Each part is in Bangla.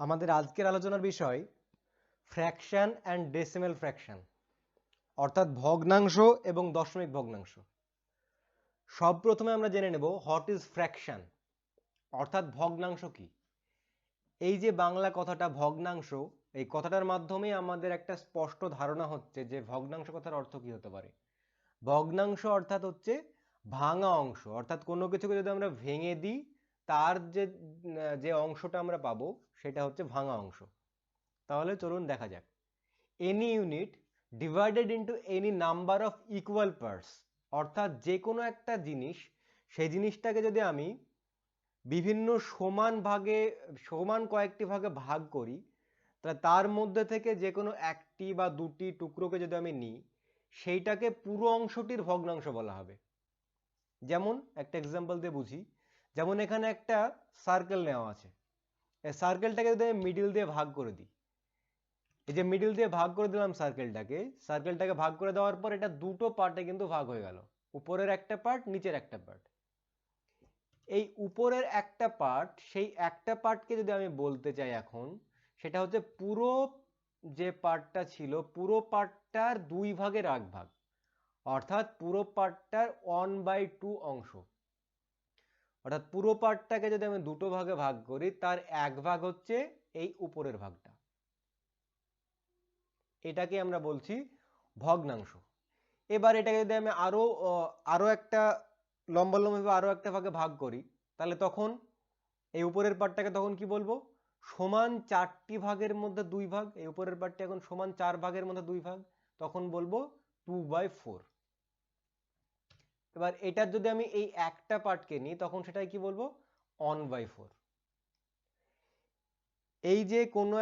আমাদের আজকের আলোচনার বিষয় ফ্র্যাকশন অ্যান্ড ডেসিমেল ফ্র্যাকশন, অর্থাৎ ভগ্নাংশ এবং দশমিক ভগ্নাংশ। সব প্রথমে আমরা জেনে নেব হোয়াট ইজ ফ্র্যাকশন, অর্থাৎ ভগ্নাংশ কি। এই যে বাংলা কথাটা ভগ্নাংশ, এই কথাটার মাধ্যমে আমাদের একটা স্পষ্ট ধারণা হচ্ছে যে ভগ্নাংশ কথার অর্থ কি হতে পারে। ভগ্নাংশ অর্থাৎ হচ্ছে ভাঙা অংশ, অর্থাৎ কোনো কিছুকে যদি আমরা ভেঙে দিই তার যে অংশটা আমরা পাবো সেটা হচ্ছে ভাঙা অংশ। তাহলে চলুন দেখা যাক। any unit divided into any number of equal parts, অর্থাৎ যে কোনো একটা জিনিস, সেই জিনিসটাকে যদি আমি বিভিন্ন সমান কয়েকটি ভাগে ভাগ করি, তাহলে তার মধ্যে থেকে যে কোনো একটি বা দুটি টুকরোকে যদি আমি নিই, সেইটাকে পুরো অংশটির ভগ্নাংশ বলা হবে। যেমন একটা এক্সাম্পল দিয়ে বুঝি, যেমন এখানে একটা সার্কেল নেওয়া আছে, এই সার্কেলটাকে যদি আমি মিডিল দিয়ে ভাগ করে দিই, এই যে মিডিল দিয়ে ভাগ করে দিলাম সার্কেলটাকে ভাগ করে দেওয়ার পর এটা দুটো পার্টে কিন্তু ভাগ হয়ে গেল, উপরের একটা পার্ট, নিচের একটা পার্ট। এই উপরের একটা পার্ট, সেই একটা পার্টকে যদি আমি বলতে চাই এখন, সেটা হচ্ছে পুরো যে পার্টটা ছিল, পুরো পার্টটার দুই ভাগের এক ভাগ, অর্থাৎ পুরো পার্টটার 1/2 অংশ। অর্থাৎ পুরো পার্টটাকে যদি আমি দুটো ভাগে ভাগ করি, তার এক ভাগ হচ্ছে এই উপরের ভাগটা, এটাকে আমরা বলছি ভগ্নাংশ। এবার এটাকে যদি আমি আরো একটা লম্বালম্বিভাবে আরো একটা ভাগে ভাগ করি, তাহলে তখন এই উপরের পার্টটাকে তখন কি বলবো, সমান 4টি ভাগের মধ্যে 2 ভাগ। এই উপরের পার্টটা এখন সমান 4 ভাগের মধ্যে 2 ভাগ, তখন বলবো 2/4। এবার এটার যদি আমি এই একটা পার্টকে নিই, তখন সেটাই কি বলবো, 1/4। এই যে কোনো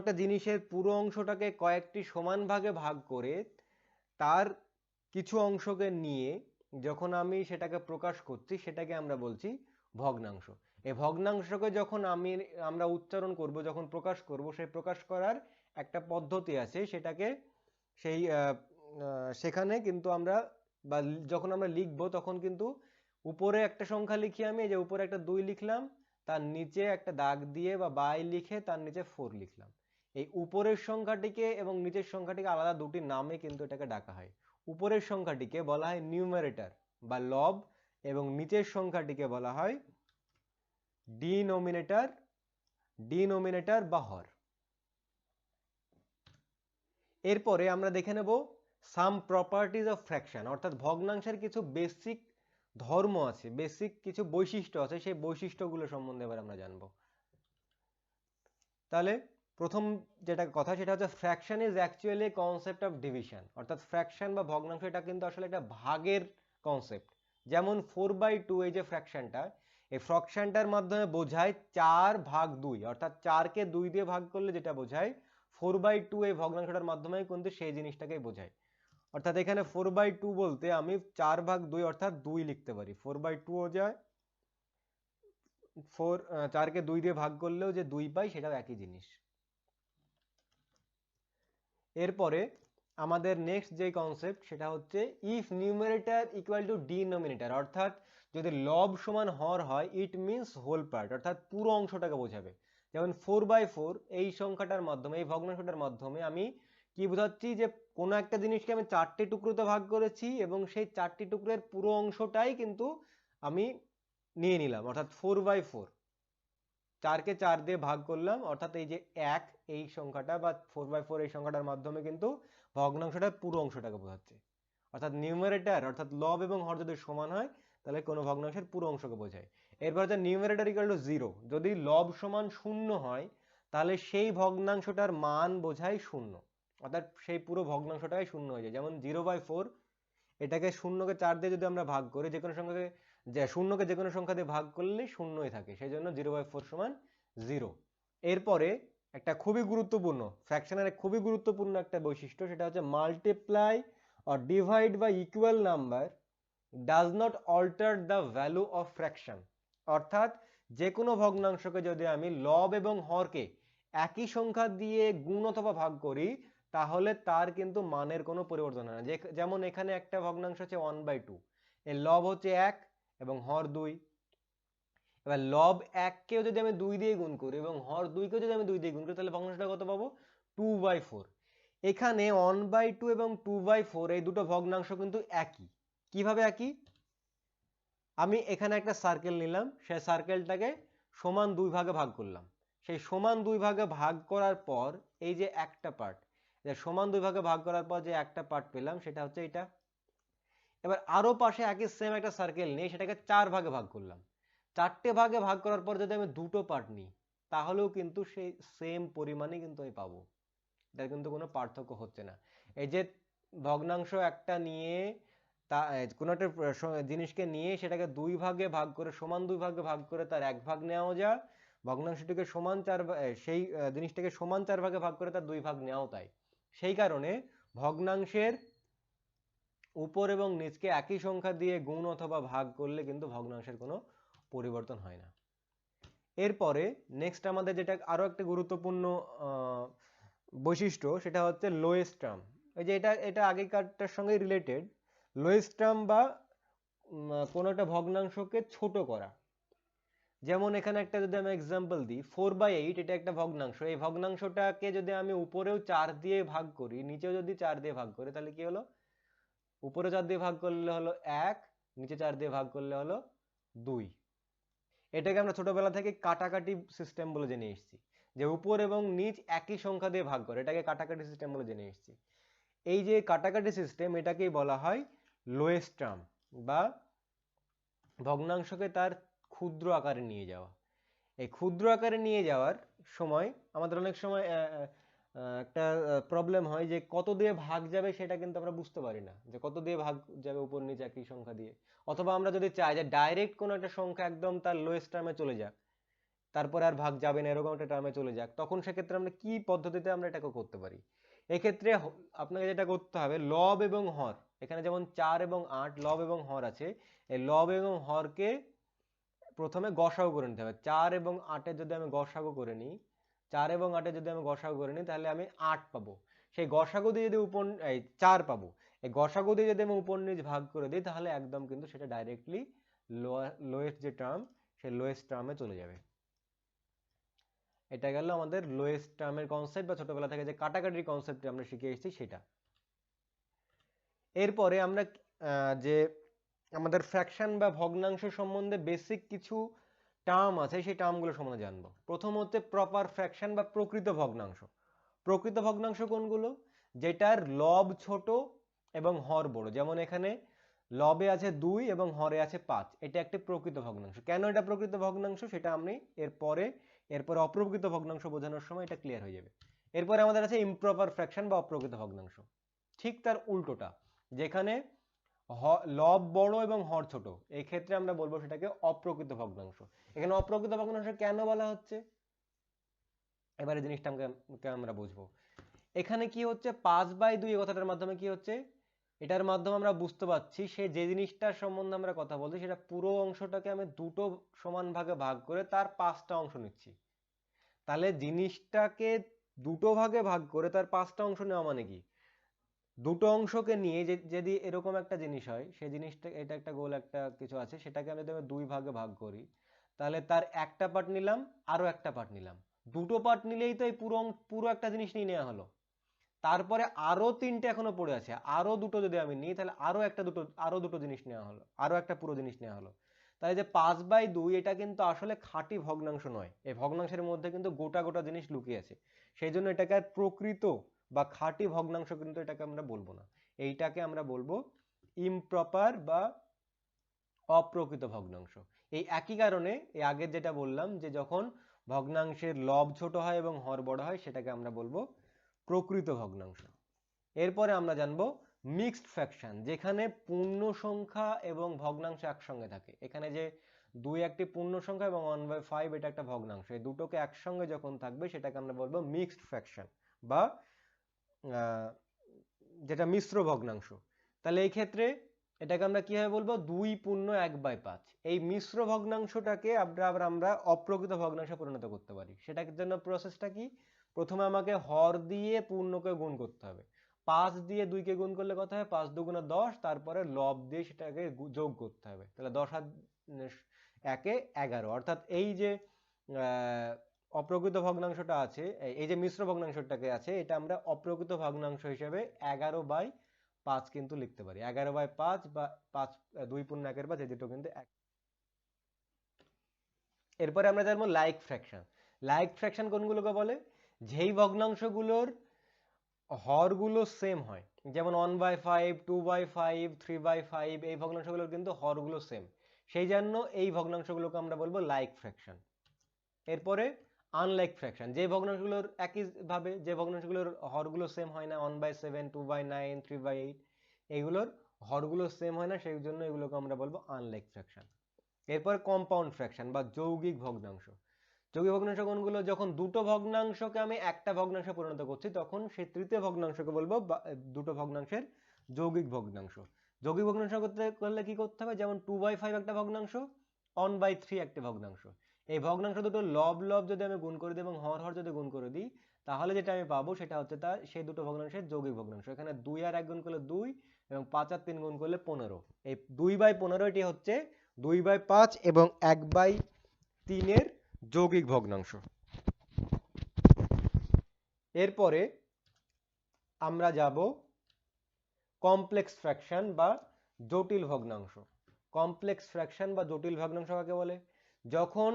একটা জিনিসের পুরো অংশটাকে কয়েকটি সমান ভাগে ভাগ করে তার কিছু অংশকে নিয়ে যখন আমি সেটাকে প্রকাশ করছি, সেটাকে আমরা বলছি ভগ্নাংশ। এই ভগ্নাংশকে যখন আমরা উচ্চারণ করব, যখন প্রকাশ করব, সেই প্রকাশ করার একটা পদ্ধতি আছে, সেই সেখানে কিন্তু আমরা বা যখন আমরা লিখবো, তখন কিন্তু উপরে একটা সংখ্যা লিখি, আমি এই যে উপরে একটা 2 লিখলাম, তার নিচে একটা দাগ দিয়ে বা বাই লিখে তার নিচে 4 লিখলাম। এই উপরের সংখ্যাটিকে এবং নিচের সংখ্যাটিকে আলাদা দুটি নামে কিন্তু এটাকে ডাকা হয়। উপরের সংখ্যাটিকে বলা হয় নিউমারেটর বা লব, এবং নিচের সংখ্যাটিকে বলা হয় ডিনোমিনেটর বা হর। এরপরে আমরা দেখে নেব সাম প্রপার্টিজ অফ ফ্র্যাকশন, অর্থাৎ ভগ্নাংশের কিছু বেসিক ধর্ম আছে, বেসিক কিছু বৈশিষ্ট্য আছে, সেই বৈশিষ্ট্যগুলো সম্বন্ধে এবার আমরা জানবো। তাহলে প্রথম যেটা কথা, সেটা হচ্ছে fraction is actually concept of division, অর্থাৎ ফ্র্যাকশন বা ভগ্নাংশ এটা কিন্তু আসলে একটা ভাগের কনসেপ্ট। যেমন 4/2, এই যে ফ্র্যাকশনটা, এই ফ্র্যাকশনটার মাধ্যমে বোঝায় 4/2, অর্থাৎ 4কে 2 দিয়ে ভাগ করলে যেটা বোঝায়, 4/2 এই ভগ্নাংশটার মাধ্যমে কিন্তু সেই জিনিসটাকেই বোঝায়। অর্থাৎ এখানে 4/2 বলতে আমি 4/2 অর্থাৎ 2 লিখতে পারি, 4/2 ও যায়, 4কে 2 দিয়ে ভাগ করলেও যে 2 পাই, সেটাও একই জিনিস। এরপরে আমাদের নেক্সট যে কনসেপ্ট, সেটা হচ্ছে if numerator equal to denominator, অর্থাৎ যদি লব সমান হর হয়, ইট মিনস হোল পার্ট, অর্থাৎ পুরো অংশটাকে বোঝাবে। যেমন 4/4 এই সংখ্যাটার মাধ্যমে, এই ভগ্নাংশটার মাধ্যমে আমি কি বোঝাচ্ছি, যে কোনো একটা জিনিসকে আমি 4টি টুকরোতে ভাগ করেছি এবং সেই 4টি টুকরোর পুরো অংশটাই কিন্তু আমি নিয়ে নিলাম, অর্থাৎ 4/4। 4কে 4 দিয়ে ভাগ করলাম, অর্থাৎ এই যে 1 এই সংখ্যাটা বা 4/4 এই সংখ্যাটার মাধ্যমে কিন্তু ভগ্নাংশটার পুরো অংশটাকে বোঝাচ্ছে। অর্থাৎ নিউমারেটর অর্থাৎ লব এবং হর যদি সমান হয়, তাহলে কোনো ভগ্নাংশের পুরো অংশকে বোঝায়। এরপর হচ্ছে নিউমারেটর ইকুয়াল টু 0, যদি লব সমান 0 হয়, তাহলে সেই ভগ্নাংশটার মান বোঝায় 0, অর্থাৎ সেই পুরো ভগ্নাংশটাই 0 হয়ে যায়। যেমন 0/4, এটাকে 0কে 4 দিয়ে যদি আমরা ভাগ করি, যে কোনো সংখ্যাকে 0কে যে কোনো সংখ্যা দিয়ে ভাগ করলে 0ই থাকে, সেই জন্য 0/4 সমান 0। এরপরে একটা খুবই গুরুত্বপূর্ণ ফ্র্যাকশনের খুবই গুরুত্বপূর্ণ একটা বৈশিষ্ট্য, সেটা হচ্ছে multiply or divide by equal number does not alter the value of fraction, অর্থাৎ যে কোনো ভগ্নাংশকে যদি আমি লব এবং হরকে একই সংখ্যা দিয়ে গুণ অথবা ভাগ করি, তাহলে তার কিন্তু মানের কোনো পরিবর্তন হয় না। যেমন এখানে একটা ভগ্নাংশ হচ্ছে 1/2, এর লব হচ্ছে 1 এবং হর 2, এবার লব 1 কেও যদি আমি 2 দিয়ে গুণ করি এবং হর 2 কেও যদি আমি 2 দিয়ে গুণ করি তাহলে ভগ্নাংশটা কত পাবো 2/4। এখানে 1/2 এবং 2/4 এই দুটো ভগ্নাংশ কিন্তু একই। কিভাবে একই? আমি এখানে একটা সার্কেল নিলাম, সেই সার্কেলটাকে সমান 2 ভাগে ভাগ করলাম। সেই সমান 2 ভাগে ভাগ করার পর এই যে একটা পার্ট, সমান 2 ভাগে ভাগ করার পর যে একটা পার্ট পেলাম সেটা হচ্ছে এটা। এবার আরো পাশে একই সেম একটা সার্কেল নিয়ে সেটাকে 4 ভাগে ভাগ করলাম। 4টে ভাগে ভাগ করার পর যদি আমি দুটো পার্ট নিই তাহলেও কিন্তু সেই সেম পরিমাণই কিন্তু আমি পাবো। এটার কিন্তু কোনো পার্থক্য হচ্ছে না। এই যে ভগ্নাংশ একটা নিয়ে কোনো একটা জিনিসকে নিয়ে সেটাকে 2 ভাগে ভাগ করে সমান 2 ভাগে ভাগ করে তার 1 ভাগ নেওয়া যায়, ভগ্নাংশটিকে সমান 4 সেই জিনিসটাকে সমান 4 ভাগে ভাগ করে তার 2 ভাগ নেওয়াও তাই। সেই কারণে ভগ্নাংশের উপর এবং নিচকে একই সংখ্যা দিয়ে গুণ অথবা ভাগ করলে কিন্তু ভগ্নাংশের কোনো পরিবর্তন হয় না। এরপরে নেক্সট আমাদের যেটা আরো একটা গুরুত্বপূর্ণ বৈশিষ্ট্য সেটা হচ্ছে লোয়েস্ট টার্ম। এই যে এটা আগেকারটার সঙ্গে রিলেটেড। লোয়েস্ট টার্ম বা কোনো একটা ভগ্নাংশকে ছোট করা। যেমন এখানে একটা যদি আমি এক্সাম্পল দিই 4/8, এটা একটা ভগ্নাংশ। এই ভগ্নাংশটাকে যদি আমি উপরেও 4 দিয়ে ভাগ করি নিচেও যদি 4 দিয়ে ভাগ করি তাহলে কি হলো, উপরে 4 দিয়ে ভাগ করলে হলো 1, নিচে 4 দিয়ে ভাগ করলে হলো 2। এটাকে আমরা ছোটবেলা থেকে কাটাকাটি সিস্টেম বলে জেনে এসেছি, যে উপর এবং নিচ একই সংখ্যা দিয়ে ভাগ করে, এটাকে কাটাকাটি সিস্টেম বলে জেনে এসেছি। এই যে কাটাকাটি সিস্টেম এটাকেই বলা হয় লোয়েস্ট টার্ম বা ভগ্নাংশকে তার ক্ষুদ্র আকারে নিয়ে যাওয়া। এই ক্ষুদ্র আকারে নিয়ে যাওয়ার সময় আমাদের অনেক সময় একটা প্রবলেম হয় যে কত দিয়ে ভাগ যাবে সেটা কিন্তু আমরা বুঝতে পারি না, যে কত দিয়ে ভাগ যাবে উপর নিচে একই সংখ্যা দিয়ে। অথবা আমরা যদি চাই যে ডাইরেক্ট কোনো একটা সংখ্যা একদম তার লোয়েস্ট টার্মে চলে যাক, তারপরে আর ভাগ যাবে না এরকম একটা টার্মে চলে যাক, তখন সেক্ষেত্রে আমরা কি পদ্ধতিতে আমরা এটাকে করতে পারি? এক্ষেত্রে আপনাকে যেটা করতে হবে লব এবং হর, এখানে যেমন 4 এবং 8 লব এবং হর আছে, এই লব এবং হরকে প্রথমে গসাগু করে নিতে হবে। 4 এবং 8 যদি আমি গসাগু করে নিই, 4 এবং 8 যদি আমি গসাগু করে নিই তাহলে আমি 8 পাবো। সেই গসাগু দিয়ে যদি 4 পাবো, এই গসাগু দিয়ে যদি আমি উপর নিচ ভাগ করে দিই তাহলে একদম কিন্তু সেটা ডাইরেক্টলি লোয়েস্ট যে টার্ম সেই লোয়েস্ট টার্মে চলে যাবে। এটা গেল আমাদের লোয়েস্ট টার্মের কনসেপ্ট বা ছোটবেলা থেকে যে কাটাকাটির কনসেপ্ট আমরা শিখে এসেছি সেটা। এরপরে আমরা যে আমাদের ফ্র্যাকশন বা ভগ্নাংশ সম্বন্ধে বেসিক কিছু টার্ম আছে সেই টার্মগুলো সম্বন্ধে জানবো। প্রথম হচ্ছে প্রপার ফ্র্যাকশন বা প্রকৃত ভগ্নাংশ। প্রকৃত ভগ্নাংশ কোনগুলো? যেটার লব ছোট এবং হর বড়। যেমন এখানে লবে আছে 2 এবং হরে আছে 5, এটা একটি প্রকৃত ভগ্নাংশ। কেন এটা প্রকৃত ভগ্নাংশ সেটা আমি এরপরে অপ্রকৃত ভগ্নাংশ বোঝানোর সময় এটা ক্লিয়ার হয়ে যাবে। এরপরে আমাদের আছে ইমপ্রপার ফ্র্যাকশন বা অপ্রকৃত ভগ্নাংশ। ঠিক তার উল্টোটা, যেখানে লব বড় এবং হর ছোট, এই ক্ষেত্রে আমরা বলবো সেটাকে অপ্রকৃত ভগ্নাংশ। এখানে অপ্রকৃত ভগ্নাংশ কেন বলা হচ্ছে এবারে জিনিসটা আমরা বুঝবো। এখানে কি হচ্ছে 5/2 এই কথাটার মাধ্যমে কি হচ্ছে, এটার মাধ্যমে আমরা বুঝতে পারছি সে যে জিনিসটার সম্বন্ধে আমরা কথা বলছি সেটা পুরো অংশটাকে আমি দুটো সমান ভাগে ভাগ করে তার 5টা অংশ নিচ্ছি। তাহলে জিনিসটাকে দুটো ভাগে ভাগ করে তার 5টা অংশ নেওয়া মানে কি, দুটো অংশকে নিয়ে যদি এরকম একটা জিনিস হয়, সেই জিনিসটা এটা একটা গোল একটা কিছু আছে, সেটাকে আমি যদি 2 ভাগে ভাগ করি তাহলে তার একটা পার্ট নিলাম আরো একটা পার্ট নিলাম, দুটো পার্ট নিলেই তো এই পুরো একটা জিনিস নিয়ে নেওয়া হলো। তারপরে আরো 3টে এখনো পড়ে আছে, আরো দুটো যদি আমি নিই তাহলে আরো দুটো জিনিস নেওয়া হলো, আরো একটা পুরো জিনিস নেওয়া হলো। তাই যে 5/2 এটা কিন্তু আসলে খাঁটি ভগ্নাংশ নয়, এই ভগ্নাংশের মধ্যে কিন্তু গোটা গোটা জিনিস লুকিয়ে আছে। সেই জন্য এটাকে আর প্রকৃত বা খাঁটি ভগ্নাংশ কিন্তু এটাকে আমরা বলবো না, এইটাকে আমরা বলবো ইমপ্রপার বা অপ্রকৃত ভগ্নাংশ। এই একই কারণে এই আগের যেটা বললাম যে যখন ভগ্নাংশের লব ছোট হয় এবং হর বড় হয় সেটাকে আমরা বলবো প্রকৃত ভগ্নাংশ। এরপরে আমরা জানবো মিক্সড ফ্র্যাকশন, যেখানে পূর্ণ সংখ্যা এবং ভগ্নাংশ একসঙ্গে থাকে। এখানে যে 2 একটি পূর্ণ সংখ্যা এবং 1/5 এটা একটা ভগ্নাংশ, এই দুটোকে একসঙ্গে যখন থাকবে সেটাকে আমরা বলবো মিক্সড ফ্র্যাকশন বা যেটা মিশ্র ভগ্নাংশ। তাহলে এই ক্ষেত্রে এটাকে আমরা কিভাবে বলবো, 2 পূর্ণ 1/5। এই মিশ্র ভগ্নাংশটাকে আমরা অপ্রকৃত ভগ্নাংশে পরিণত করতে পারি। সেটার জন্য প্রসেসটা কি, প্রথমে আমাকে হর দিয়ে পূর্ণকে গুণ করতে হবে। 5 দিয়ে 2 কে গুণ করলে কত হয়, 5 2 × 10, তারপরে লব দিয়ে সেটাকে যোগ করতে হবে। তাহলে 10 আর 1 এ 11, অর্থাৎ এই যে অপ্রকৃত ভগ্নাংশটা আছে, এই যে মিশ্র ভগ্নাংশটাকে আছে, এটা আমরা অপ্রকৃত ভগ্নাংশ হিসেবে 11/5 কিন্তু লিখতে পারি। 11/5 বা 5 2 পূর্ণ 1/5, এই দুটো কিন্তু এক। এরপরে আমরা জানবো লাইক ফ্র্যাকশন। লাইক ফ্র্যাকশন কোনগুলোকে বলে? যেই ভগ্নাংশগুলোর হরগুলো সেম হয়, যেমন 1/5, 2/5, 3/5, এই ভগ্নাংশগুলোর কিন্তু হরগুলো সেম, সেই জন্য এই ভগ্নাংশগুলোকে আমরা বলবো লাইক ফ্র্যাকশন। এরপরে আনলাইক ফ্র্যাকশন, যে ভগ্নাংশগুলোর একইভাবে যে ভগ্নাংশগুলোর হরগুলো সেম হয় না, 1/7, 2/9, 3/8, এইগুলোর হরগুলো সেম হয় না, সেই জন্য এগুলোকে আমরা বলবো আনলাইক ফ্র্যাকশন। এরপর কম্পাউন্ড ফ্র্যাকশন বা যৌগিক ভগ্নাংশ। যৌগিক ভগ্নাংশ কোনগুলো? যখন দুটো ভগ্নাংশকে আমি একটা ভগ্নাংশে পরিণত করছি, তখন সেই তৃতীয় ভগ্নাংশকে বলবো দুটো ভগ্নাংশের যৌগিক ভগ্নাংশ। যৌগিক ভগ্নাংশ করতে করলে কি করতে হবে? যেমন 2/5 একটা ভগ্নাংশ, 1/3 একটা ভগ্নাংশ। এই ভগ্নাংশ দুটো লব লব যদি আমি গুণ করে দিই এবং হর হর যদি গুণ করে দিই, তাহলে যেটা আমি পাবো সেটা হচ্ছে তার সেই দুটো ভগ্নাংশের যৌগিক ভগ্নাংশ। এখানে 2 আর 1 গুণ করলে 2 এবং 5 আর 3 গুণ করলে 15। এই 2/15 এটি হচ্ছে 2/5 এবং 1/3 এর যৌগিক ভগ্নাংশ। এরপরে আমরা যাব কমপ্লেক্স ফ্র্যাকশন বা জটিল ভগ্নাংশ। কমপ্লেক্স ফ্র্যাকশন বা জটিল ভগ্নাংশ কাকে বলে? যখন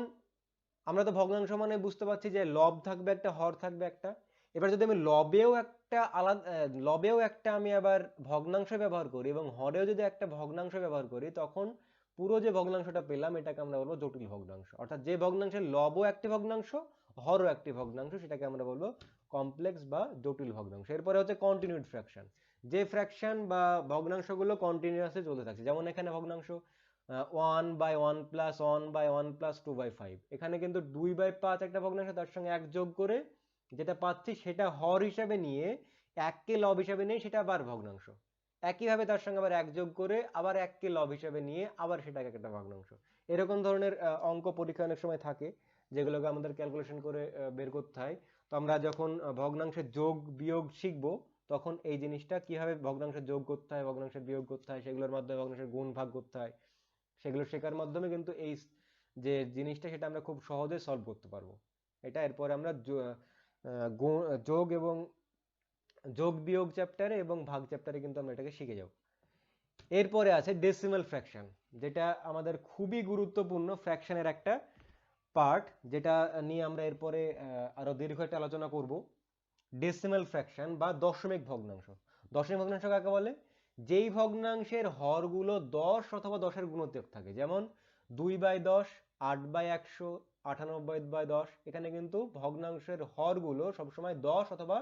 আমরা তো ভগ্নাংশ মানে বুঝতে পারছি যে লব থাকবে একটা, হর থাকবে একটা। এবার যদি আমি লবেও একটা আলাদা, লবেও একটা আমি আবার ভগ্নাংশ ব্যবহার করি এবং হরেও যদি একটা ভগ্নাংশ ব্যবহার করি, তখন পুরো যে ভগ্নাংশটা পেলাম এটাকে আমরা বলবো জটিল ভগ্নাংশ। অর্থাৎ যে ভগ্নাংশের লবও একটি ভগ্নাংশ, হরও একটি ভগ্নাংশ, সেটাকে আমরা বলবো কমপ্লেক্স বা জটিল ভগ্নাংশ। এরপরে হচ্ছে কন্টিনিউড ফ্র্যাকশন, যে ফ্র্যাকশন বা ভগ্নাংশগুলো কন্টিনিউয়াসলি চলতে থাকছে। যেমন এখানে ভগ্নাংশ 1/1 প্লাস 1/1 প্লাস 2/5, এখানে কিন্তু 2/5 একটা ভগ্নাংশ, তার সঙ্গে 1 যোগ করে যেটা পাচ্ছি সেটা হর হিসাবে নিয়ে 1 কে লব হিসাবে নিয়ে সেটা আবার ভগ্নাংশ। একইভাবে তার সঙ্গে আবার 1 যোগ করে আবার 1 কে লব হিসাবে নিয়ে আবার সেটাকে একটা ভগ্নাংশ। এরকম ধরনের অঙ্ক পরীক্ষা অনেক সময় থাকে, যেগুলোকে আমাদের ক্যালকুলেশন করে বের করতে হয়। তো আমরা যখন ভগ্নাংশের যোগ বিয়োগ শিখবো, তখন এই জিনিসটা কিভাবে ভগ্নাংশের যোগ করতে হয়, ভগ্নাংশের বিয়োগ করতে হয়, সেগুলোর মাধ্যমে ভগ্নাংশের গুণ ভাগ করতে হয়, সেগুলো শেখার মাধ্যমে কিন্তু এই যে জিনিসটা সেটা আমরা খুব সহজে সলভ করতে পারবো। এটা এরপরে আমরা যোগ এবং যোগ বিয়োগ চ্যাপ্টারে এবং ভাগ চ্যাপ্টারে কিন্তু আমরা এটাকে শিখে যাব। এরপরে আছে ডেসিমাল ফ্র্যাকশন, যেটা আমাদের খুবই গুরুত্বপূর্ণ ফ্র্যাকশনের একটা পার্ট, যেটা নিয়ে আমরা এরপরে আরো দীর্ঘ একটা আলোচনা করব। ডেসিমাল ফ্র্যাকশন বা দশমিক ভগ্নাংশ। দশমিক ভগ্নাংশ কাকে বলে? যেই ভগ্নাংশের হরগুলো 10 অথবা 10 এর গুণিতক থাকে, যেমন 2/10, 8/100, 98/10। এখানে কিন্তু ভগ্নাংশের হরগুলো সবসময় 10 অথবা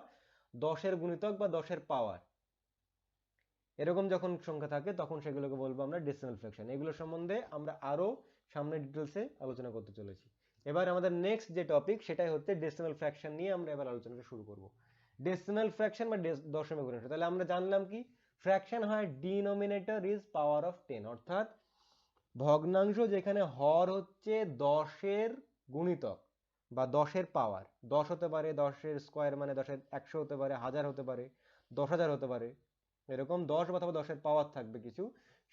10 এর গুণিতক বা 10 এর পাওয়ার, এরকম যখন সংখ্যা থাকে তখন সেগুলোকে বলবো আমরা ডেসিমাল ফ্র্যাকশন। এগুলো সম্বন্ধে আমরা আরো সামনে ডিটেলসে আলোচনা করতে চলেছি। এবার আমাদের নেক্সট যে টপিক সেটাই হচ্ছে ডেসিমাল ফ্র্যাকশন নিয়ে আমরা এবার আলোচনাটা শুরু করব। ডেসিমাল ফ্র্যাকশন বা দশমিক ভগ্নাংশ। তাহলে আমরা জানলাম কি? ফ্র্যাকশন হয় ডিনোমিনেটর ইজ পাওয়ার অফ 10, অর্থাৎ ভগ্নাংশ যেখানে হর হচ্ছে 10 এর গুণিতক বা 10 এর পাওয়ার। 10 হতে পারে 10 এর স্কয়ার মানে 10 এর 100 হতে পারে, 1000 হতে পারে, 10,000 হতে পারে, এরকম 10 অথবা 10 এর পাওয়ার থাকবে কিছু,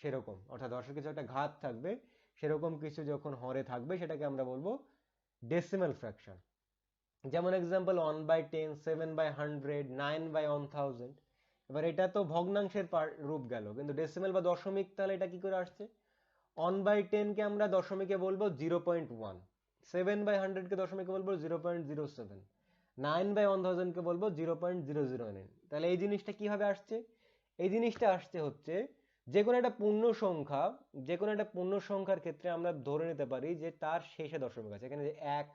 সেরকম অর্থাৎ 10 এর কিছু একটা ঘাত থাকবে, সেরকম কিছু যখন হরে থাকবে সেটাকে আমরা বলবো ডেসিমাল ফ্র্যাকশন। যেমন এক্সাম্পল 1/10, 7/100, 9/1000। এবার এটা তো ভগ্নাংশের রূপ গেল, কিন্তু ডেসিমাল বা দশমিক, তাহলে এটা কি করে আসছে? 1/10 কে আমরা দশমিকে বলবো 0.1, 7/100 কে দশমিকে বলবো 0.07, 9/1000 কে বলবো 0.009। তাহলে এই জিনিসটা কিভাবে আসছে? এই জিনিসটা আসছে হচ্ছে যে কোনো একটা পূর্ণ সংখ্যা, যে কোনো একটা পূর্ণ সংখ্যার ক্ষেত্রে আমরা ধরে নিতে পারি যে তার শেষে দশমিক আছে। এখানে যে 1,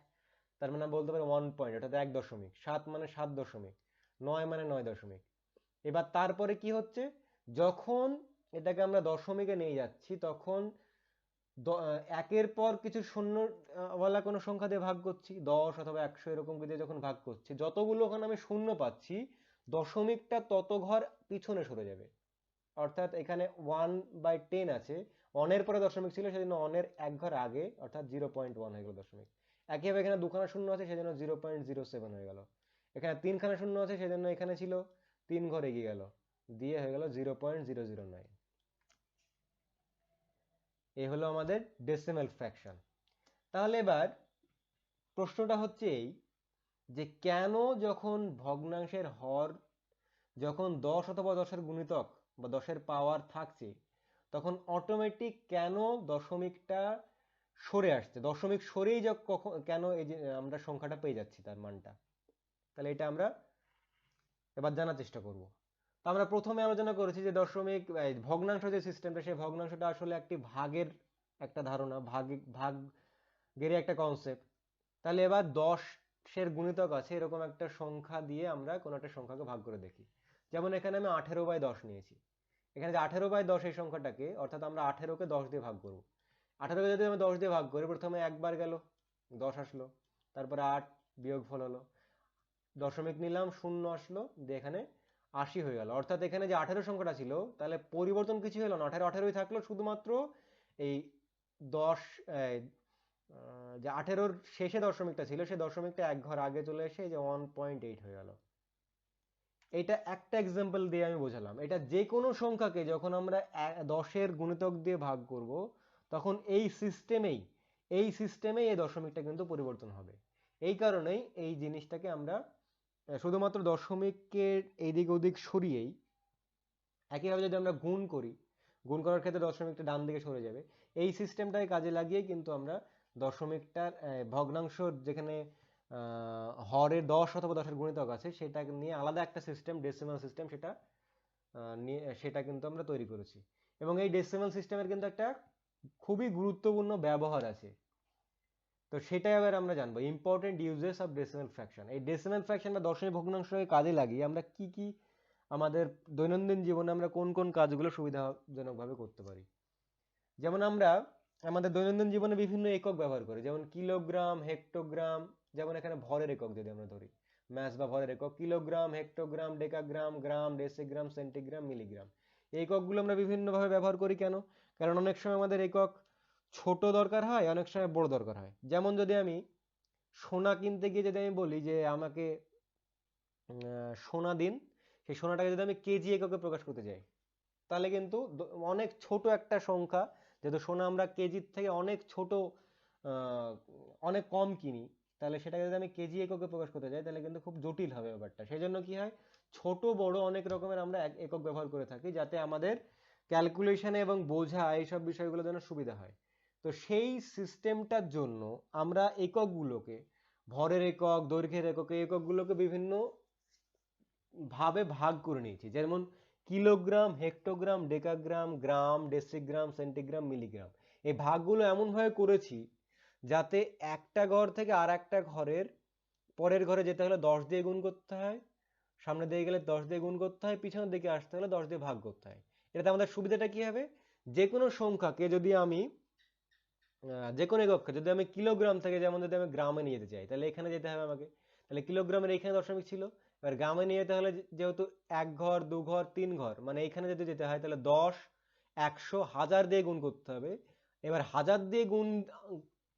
তার মানে বলতে পারি 1 পয়েন্ট, অর্থাৎ 1 দশমিক, 7 মানে 7 দশমিক, 9 মানে 9 দশমিক। এবার তারপরে কি হচ্ছে? যখন এটাকে আমরা দশমিকে নিয়ে যাচ্ছি, তখন একের পর কিছু শূন্য ওয়ালা কোনো সংখ্যা দিয়ে ভাগ করছি, 10 অথবা 100 এরকম দিয়ে যখন ভাগ করছি, যতগুলো ওখানে আমি শূন্য পাচ্ছি, দশমিকটা তত ঘর পিছনে সরে যাবে। অর্থাৎ এখানে 1/10 আছে, 1 এর পরে দশমিক ছিল, সেজন্য 1 এর এক ঘর আগে, অর্থাৎ 0.1 হয়ে গেল দশমিক। একইভাবে এখানে দুখানা শূন্য আছে, সেজন্য 0.07 হয়ে গেল। এখানে তিনখানা শূন্য আছে, সেজন্য এখানে ছিল 3 ঘর এগিয়ে গেল, দিয়ে হয়ে গেল 0.009। এই হলো আমাদের ডেসিমাল ফ্র্যাকশন। তাহলে এবার প্রশ্নটা হচ্ছে এই যে কেন যখন ভগ্নাংশের হর যখন 10 অথবা 10-এর গুণিতক বা 10-এর পাওয়ার থাকছে তখন অটোমেটিক কেন দশমিকটা সরে আসছে, দশমিক সরেই কেন এই যে আমরা সংখ্যাটা পেয়ে যাচ্ছি তার মানটা, তাহলে এটা আমরা এবার জানার চেষ্টা করব। তো আমরা প্রথমে আলোচনা করেছি যে দশমিক ভগ্নাংশ যে সিস্টেমটা, সেই ভগ্নাংশটা আসলে একটি ভাগের একটা ধারণা, ভাগেরই একটা কনসেপ্ট। তাহলে এবার 10-এর গুণিতক আছে এরকম একটা সংখ্যা দিয়ে আমরা কোনো একটা সংখ্যাকে ভাগ করে দেখি। যেমন এখানে আমি 18/10 নিয়েছি। এখানে যে 18/10 এই সংখ্যাটাকে, অর্থাৎ আমরা 18কে 10 দিয়ে ভাগ করব। 18কে যদি আমি 10 দিয়ে ভাগ করি, প্রথমে একবার গেল 10 আসলো, তারপরে 8 বিয়োগফল হলো, দশমিক নিলাম 0 আসলো, দিয়ে এখানে 80 হয়ে গেল। অর্থাৎ এখানে যে 18 সংখ্যাটা ছিল তাহলে পরিবর্তন কিছু হলো না, 18 থাকলো, শুধুমাত্র এই 10 যে 18-র শেষে দশমিকটা ছিল সেই দশমিকটা এক ঘর আগে চলে এসে এই যে 1.8 হয়ে গেল। এটা একটা এক্সাম্পল দিয়ে আমি বোঝালাম। এটা যে কোনো সংখ্যাকে যখন আমরা 10-এর গুণিতক দিয়ে ভাগ করব তখন এই সিস্টেমেই এই দশমিকটা কিন্তু পরিবর্তন হবে। এই কারণেই এই জিনিসটাকে আমরা শুধুমাত্র দশমিককে এদিক ওদিক সরিয়েই, একইভাবে যদি আমরা গুণ করি, গুণ করার ক্ষেত্রে দশমিকটা ডান দিকে সরে যাবে, এই সিস্টেমটাকে কাজে লাগিয়ে কিন্তু আমরা দশমিকটার ভগ্নাংশ যেখানে হরের 10 অথবা 10-এর গুণিতক আছে সেটা নিয়ে আলাদা একটা সিস্টেম, ডেসিমাল সিস্টেম, সেটা কিন্তু আমরা তৈরি করেছি। এবং এই ডেসিমাল সিস্টেমের কিন্তু একটা খুবই গুরুত্বপূর্ণ ব্যবহার আছে। তো সেটাই এবার আমরা জানবো, important uses of decimal fraction. এই ডেসিমাল ফ্র্যাকশন বা দশমিক ভগ্নাংশকে কাজে লাগিয়ে আমরা কি আমাদের দৈনন্দিন জীবনে আমরা কোন কোন কাজগুলো সুবিধাজনকভাবে করতে পারি। যেমন আমরা আমাদের দৈনন্দিন জীবনে বিভিন্ন একক ব্যবহার করি, যেমন কিলোগ্রাম, হেক্টোগ্রাম। যেমন এখানে ভরের একক যদি আমরা ধরি, ম্যাস বা ভরের একক, কিলোগ্রাম, হেক্টোগ্রাম, ডেকাগ্রাম, গ্রাম, ডেসিগ্রাম, সেন্টিগ্রাম, মিলিগ্রাম। এই এককগুলো আমরা বিভিন্নভাবে ব্যবহার করি কেন? কারণ অনেক সময় আমাদের একক ছোট দরকার হয়, অনেক সময় বড় দরকার হয়। যেমন যদি আমি সোনা কিনতে গিয়ে যদি আমি বলি যে আমাকে সোনা দিন, সেই সোনাটাকে যদি আমি কেজি এককে প্রকাশ করতে যাই তাহলে কিন্তু অনেক ছোট একটা সংখ্যা, যেহেতু সোনা আমরা কেজির থেকে অনেক ছোট, অনেক কম কিনি, তাহলে সেটাকে যদি আমি কেজি এককে প্রকাশ করতে যাই তাহলে কিন্তু খুব জটিল হবে ব্যাপারটা। সেই জন্য কি হয়, ছোট বড় অনেক রকমের আমরা একক ব্যবহার করে থাকি যাতে আমাদের ক্যালকুলেশনে এবং বোঝা এইসব বিষয়গুলো যেন সুবিধা হয়। তো সেই সিস্টেমটার জন্য আমরা এককগুলোকে, ভরের একক, দৈর্ঘ্যের একক, এই এককগুলোকে বিভিন্ন ভাবে ভাগ করে নিয়েছি। যেমন কিলোগ্রাম, হেক্টোগ্রাম, ডেকাগ্রাম, গ্রাম, ডেসিগ্রাম, সেন্টিগ্রাম, মিলিগ্রাম। এই ভাগগুলো এমনভাবে করেছি যাতে একটা ঘর থেকে আর একটা ঘরের পরের ঘরে যেতে হলে 10 দিয়ে গুণ করতে হয়, সামনের দিকে গেলে 10 দিয়ে গুণ করতে হয়, পিছনের দিকে আসতে হলে 10 দিয়ে ভাগ করতে হয়। এটাতে আমাদের সুবিধাটা কি হবে, যে কোনো সংখ্যাকে যদি আমি যে কোনো এককে যদি আমি কিলোগ্রাম থেকে, যেমন যদি আমি গ্রামে নিয়ে যেতে চাই তাহলে এখানে যেতে হবে আমাকে, তাহলে কিলোগ্রামের এইখানে দশমিক ছিল, এবার গ্রামে নিয়ে যেতে হলে যেহেতু এক ঘর, দু ঘর, তিন ঘর, মানে এইখানে যদি যেতে হয় তাহলে 10, 100, 1000 দিয়ে গুণ করতে হবে। এবার 1000 দিয়ে গুণ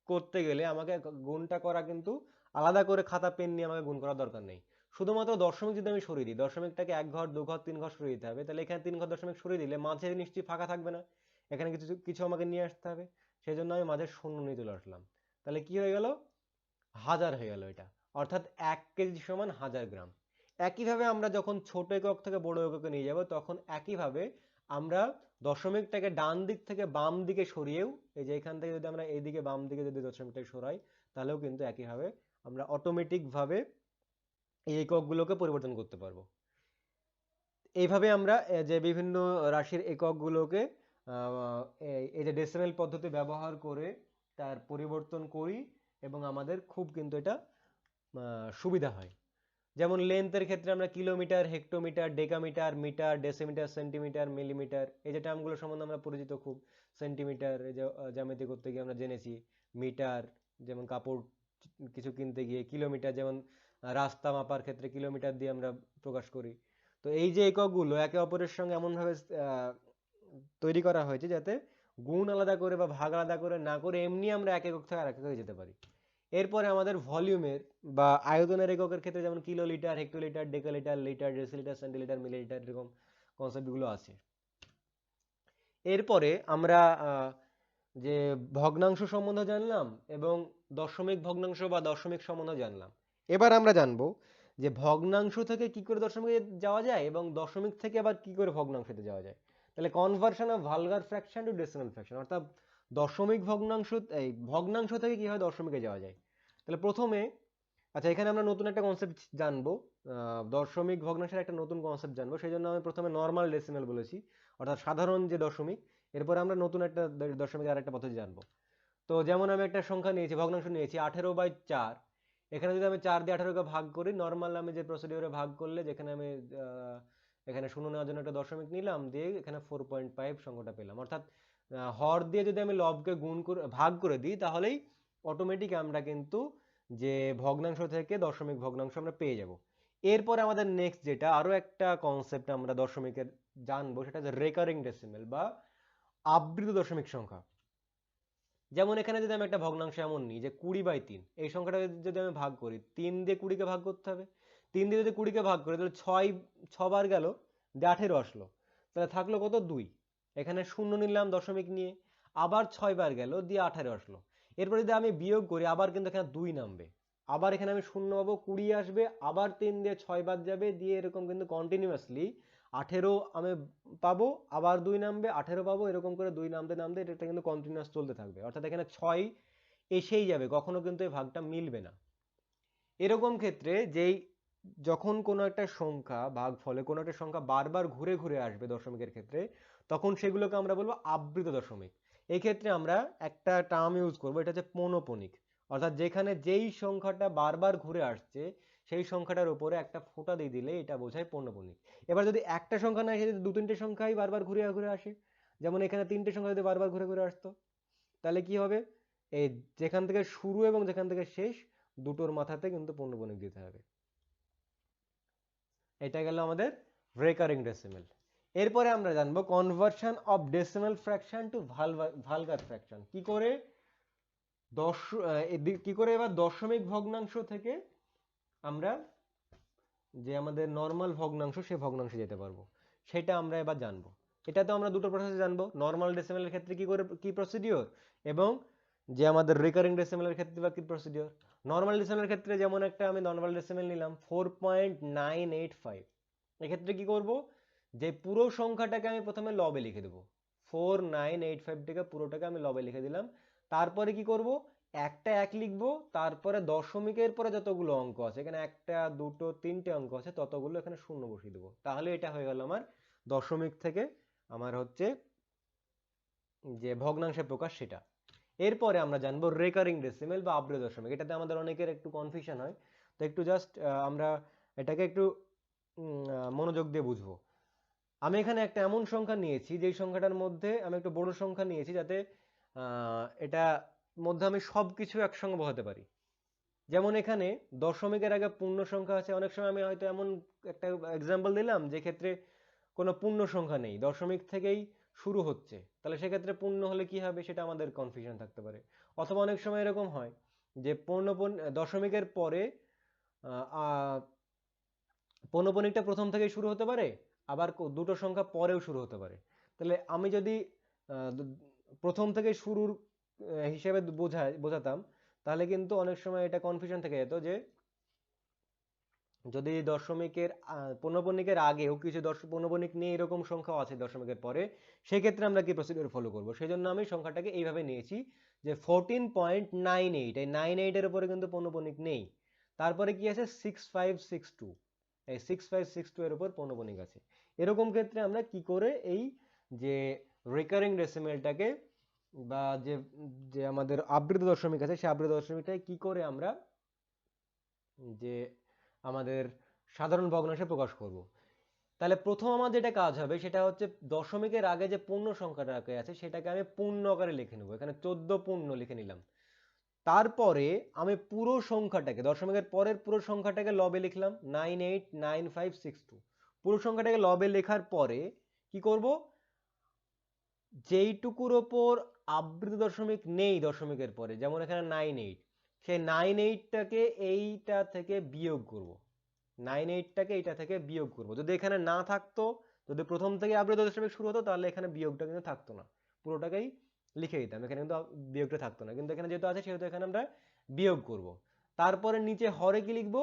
করতে গেলে আমাকে গুণটা করা কিন্তু আলাদা করে খাতা পেন নিয়ে আমাকে গুণ করার দরকার নেই। শুধুমাত্র দশমিক যদি আমি সরিয়ে দিই, দশমিকটাকে এক ঘর, দু ঘর, তিন ঘর সরিয়ে দিতে হবে, তাহলে এখানে তিন ঘর দশমিক সরিয়ে দিলে মাঝে নিশ্চয়ই ফাঁকা থাকবে না, এখানে কিছু কিছু আমাকে নিয়ে আসতে হবে। সেই জন্য আমি মাঝে শূন্য নিয়ে চলে আসলাম। তাহলে কি হয়ে গেল, 1000 হয়ে গেল এটা, অর্থাৎ 1 কেজি সমান 1000 গ্রাম। একইভাবে আমরা যখন ছোট একক থেকে বড় এককে নিয়ে যাব তখন একইভাবে আমরা দশমিকটাকে ডান দিক থেকে বাম দিকে সরিয়েও, এই যে এখান থেকে যদি আমরা এইদিকে বাম দিকে যদি দশমিকটাকে সরাই তাহলেও কিন্তু একইভাবে আমরা অটোমেটিক ভাবে এই এককগুলোকে পরিবর্তন করতে পারবো। এইভাবে আমরা যে বিভিন্ন রাশির এককগুলোকে এই যে ডেসিমেল পদ্ধতি ব্যবহার করে তার পরিবর্তন করি এবং আমাদের খুব কিন্তু এটা সুবিধা হয়। যেমন লেন্থের ক্ষেত্রে আমরা kilometre, hectometre, decametre, metre, decimetre, centimetre, millimetre, এই যে টার্মগুলো সম্বন্ধে আমরা পরিচিত খুব। সেন্টিমিটার এই যে জ্যামিতি করতে গিয়ে আমরা জেনেছি, মিটার যেমন কাপড় কিছু কিনতে গিয়ে, কিলোমিটার যেমন রাস্তা মাপার ক্ষেত্রে কিলোমিটার দিয়ে আমরা প্রকাশ করি। তো এই যে এককগুলো একে অপরের সঙ্গে এমনভাবে তৈরি করা হয়েছে যাতে গুণ আলাদা করে বা ভাগ আলাদা করে না করে এমনি আমরা এক একক থেকে আরেক এককে যেতে পারি। এরপরে আমাদের ভলিউমের বা আয়তনের এককের ক্ষেত্রে যেমন kilolitre, hectolitre, decalitre, litre, decilitre, centilitre, millilitre, এরকম কনসেপ্টগুলো আছে। এরপরে আমরা যে ভগ্নাংশ সম্বন্ধে জানলাম এবং দশমিক ভগ্নাংশ বা দশমিক সম্বন্ধে জানলাম। এবার আমরা জানবো যে ভগ্নাংশ থেকে কি করে দশমিকে যাওয়া যায় এবং দশমিক থেকে আবার কি করে ভগ্নাংশতে যাওয়া যায়। তাহলে conversion of vulgar fraction to decimal fraction, অর্থাৎ দশমিক ভগ্নাংশ, এই ভগ্নাংশ থেকে কিভাবে দশমিকে যাওয়া যায়। তাহলে প্রথমে, আচ্ছা এখানে আমরা নতুন একটা কনসেপ্ট জানবো, দশমিক ভগ্নাংশের একটা নতুন কনসেপ্ট জানবো। সেই জন্য আমি প্রথমে নর্মাল ডেসিমাল বলেছি, অর্থাৎ সাধারণ যে দশমিক। এরপর আমরা নতুন একটা দশমিকের আরেকটা পদ্ধতি জানবো। তো যেমন আমি একটা সংখ্যা নিয়েছি, ভগ্নাংশ নিয়েছি 18/4। এখানে যদি আমি 4 দিয়ে 18কে ভাগ করি, নর্মাল আমি যে প্রসিডিওরে ভাগ করলে, যেখানে আমি এখানে শূন্য নেওয়ার জন্য একটা দশমিক নিলাম, দিয়ে এখানে 4.5 সংখ্যাটা পেলাম। অর্থাৎ হর দিয়ে যদি আমি লবকে গুণ করে ভাগ করে দিই, তাহলেই অটোমেটিক আমরা কিন্তু যে ভগ্নাংশ থেকে দশমিক ভগ্নাংশ আমরা পেয়ে যাব। এরপরে আমাদের নেক্সট যেটা আরো একটা কনসেপ্ট আমরা দশমিকের জানবো, সেটা হচ্ছে রেকারিং ডেসিমেল বা আবৃত দশমিক সংখ্যা। যেমন এখানে যদি আমি একটা ভগ্নাংশ এমন নিই যে 20/3, এই সংখ্যাটা যদি আমি ভাগ করি, 3 দিয়ে 20কে ভাগ করতে হবে। 3 দিয়ে যদি 20কে ভাগ করি, তাহলে 6 বার গেল, দিয়ে 18 আসলো, তাহলে থাকলো কত, 2। এখানে শূন্য নিলাম দশমিক নিয়ে, আবার 6 বার গেল, দিয়ে 18 আসলো। এরপর যদি আমি বিয়োগ করি, আবার কিন্তু এখানে 2 নামবে, আবার এখানে আমি শূন্য পাবো, 20 আসবে, আবার 3 দিয়ে 6 বাদ যাবে, দিয়ে এরকম কিন্তু কন্টিনিউয়াসলি 18 আমি পাবো, আবার 2 নামবে, 18 পাবো, এরকম করে 2 নামতে নামতে এটা কিন্তু কন্টিনিউয়াস চলতে থাকবে। অর্থাৎ এখানে 6 এসেই যাবে, কখনো কিন্তু এই ভাগটা মিলবে না। এরকম ক্ষেত্রে যখন কোনো একটা সংখ্যা ভাগ ফলে কোনো একটা সংখ্যা বারবার ঘুরে ঘুরে আসবে দশমিকের ক্ষেত্রে, তখন সেগুলোকে আমরা বলবো আবৃত দশমিক। এই ক্ষেত্রে আমরা একটা টার্ম ইউজ করবো, এটা হচ্ছে পৌনঃপুনিক। অর্থাৎ যেখানে যেই সংখ্যাটা বারবার ঘুরে আসছে, সেই সংখ্যাটার উপরে একটা ফোঁটা দিয়ে দিলে এটা বোঝায় পৌনঃপুনিক। এবার যদি একটা সংখ্যা না এসে যদি 2-3টে সংখ্যাই বারবার ঘুরে ঘুরে আসে, যেমন এখানে 3টে সংখ্যা যদি বারবার ঘুরে ঘুরে আসতো, তাহলে কি হবে, এই যেখান থেকে শুরু এবং যেখান থেকে শেষ দুটোর মাথাতে কিন্তু পৌনঃপুনিক দিতে হবে। এটা গেল আমাদের রেকারিং ডেসিমেল। এরপরে আমরা জানবো conversion of decimal fraction to vulgar fraction. কি করে এবার দশমিক ভগ্নাংশ থেকে আমরা যে আমাদের নর্মাল ভগ্নাংশ, সেই ভগ্নাংশে যেতে পারবো, সেটা আমরা এবার জানবো। এটা তো আমরা দুটো প্রসেসে জানবো, নর্মাল ডেসিমেলের ক্ষেত্রে কি প্রসিডিওর, এবং যে আমাদের রিকারিং ডেসিমেলের ক্ষেত্রে বা কি প্রসিডিওর। নর্মাল ডেসিমেলের ক্ষেত্রে যেমন একটা আমি নর্মাল ডেসিমেল নিলাম 4.985, এক্ষেত্রে কি করব, যে পুরো সংখ্যাটাকে আমি প্রথমে লবে লিখে দেবো, 4985টাকে পুরোটাকে আমি লবে লিখে দিলাম। তারপরে কি করব, একটা 1 লিখবো, তারপরে দশমিকের পরে যতগুলো অঙ্ক আছে, এখানে 1টা 2টো 3টে অঙ্ক আছে, ততগুলো এখানে শূন্য বসিয়ে দেবো। তাহলে এটা হয়ে গেল আমার দশমিক থেকে আমার হচ্ছে যে ভগ্নাংশে প্রকাশ, সেটা। এরপরে আমরা জানবো রেকারিং ডেসিমেল বা আবৃত দশমিক। এটাতে আমাদের অনেকের একটু কনফিউশন হয়, তো একটু জাস্ট আমরা এটাকে একটু মনোযোগ দিয়ে বুঝবো। আমি এখানে একটা এমন সংখ্যা নিয়েছি, যেই সংখ্যাটার মধ্যে আমি একটু বড় সংখ্যা নিয়েছি, যাতে এটা মধ্যে আমি সবকিছু একসঙ্গে বসাতে পারি। যেমন এখানে দশমিকের আগে পূর্ণ সংখ্যা আছে, অনেক সময় আমি হয়তো এমন একটা এক্সাম্পল দিলাম যে ক্ষেত্রে কোনো পূর্ণ সংখ্যা নেই, দশমিক থেকেই শুরু হচ্ছে, তাহলে সেক্ষেত্রে পূর্ণ হলে কি হবে সেটা আমাদের কনফিউশন থাকতে পারে। অথবা অনেক সময় এরকম হয় যে দশমিকের পরে পৌনঃপুনিকটা প্রথম থেকেই শুরু হতে পারে, আবার দুটো সংখ্যা পরেও শুরু হতে পারে। তাহলে আমি যদি প্রথম থেকে শুরুর হিসেবে বোঝাতাম, তাহলে কিন্তু অনেক সময় এটা কনফিউশন থেকে যেত যে যদি দশমিকের পৌনঃপুনিকের আগেও কিছু পৌনঃপুনিক নেই এরকম সংখ্যাও আছে দশমিকের পরে, সেক্ষেত্রে আমরা কি প্রসিডিউর ফলো করব। সেই জন্য আমি সংখ্যাটাকে এইভাবে নিয়েছি যে 14.98, এই 98 এর উপরে কিন্তু পৌনঃপুনিক নেই। তারপরে কি আছে, 6562, এই 6562 এর উপর পৌনঃপুনিক আছে। এরকম ক্ষেত্রে আমরা কি করে এই যে রিকারিং ডেসিমেলটাকে বা যে আমাদের আবৃত দশমিক আছে, সেই আবৃত দশমিকটাকে কি করে আমরা যে আমাদের সাধারণ ভগ্নাংশে প্রকাশ করব। তাহলে প্রথম আমার যেটা কাজ হবে সেটা হচ্ছে দশমিকের আগে যে পূর্ণ সংখ্যাটা আছে সেটাকে আমি পূর্ণ আকারে লিখে নেবো। এখানে 14 পূর্ণ লিখে নিলাম। তারপরে আমি পুরো সংখ্যাটাকে, দশমিকের পরের পুরো সংখ্যাটাকে লবে লিখলাম 989562। পুরো সংখ্যাটাকে লবে লেখার পরে কি করব, যেইটুকুর ওপর আবৃত দশমিক নেই দশমিকের পরে, যেমন এখানে 98, সেই 98টাকে এইটা থেকে বিয়োগ করব। 98টাকে এইটা থেকে বিয়োগ করব। যদি এখানে না থাকতো, যদি প্রথম থেকে আবৃত দশমিক শুরু হতো, তাহলে এখানে বিয়োগটা কিন্তু থাকতো না, পুরোটাকেই লিখে দিতাম, এখানে কিন্তু বিয়োগটা থাকতো না, কিন্তু এখানে যেহেতু আছে সেহেতু এখানে আমরা বিয়োগ করব। তারপরে নিচে হরে কি লিখব,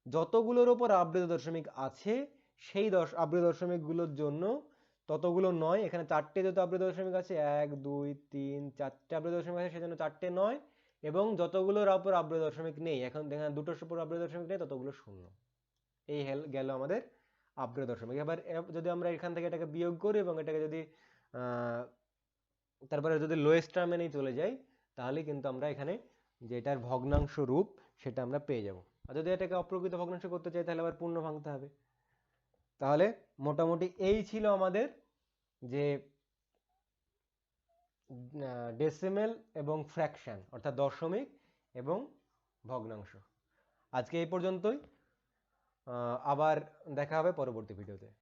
যতগুলোর ওপর আবৃত দশমিক আছে সেই আবৃত দশমিকগুলোর জন্য ততগুলো নয়, এখানে 4টে যেহেতু আবৃত দশমিক আছে, 1 2 3 4টে আবৃত দশমিক আছে সেজন্য 4টে নয়, এবং যতগুলোর ওপর আবৃত দশমিক নেই, এখন দেখেন দুটোর উপর আবৃত দশমিক নেই, ততগুলো শূন্য। এই গেল আমাদের আবৃত দশমিক। এবার যদি আমরা এখান থেকে এটাকে বিয়োগ করি এবং এটাকে যদি তারপরে যদি লোয়েস্ট টার্মে নিয়ে চলে যাই, তাহলে কিন্তু আমরা এখানে যেটার ভগ্নাংশ রূপ সেটা আমরা পেয়ে যাব। আর যদি এটাকে অপ্রকৃত ভগ্নাংশ করতে চাই তাহলে আবার পূর্ণ ভাঙতে হবে। তাহলে মোটামুটি এই ছিল আমাদের যে ডেসিমেল এবং ফ্র্যাকশন, অর্থাৎ দশমিক এবং ভগ্নাংশ। আজকে এই পর্যন্তই, আবার দেখা হবে পরবর্তী ভিডিওতে।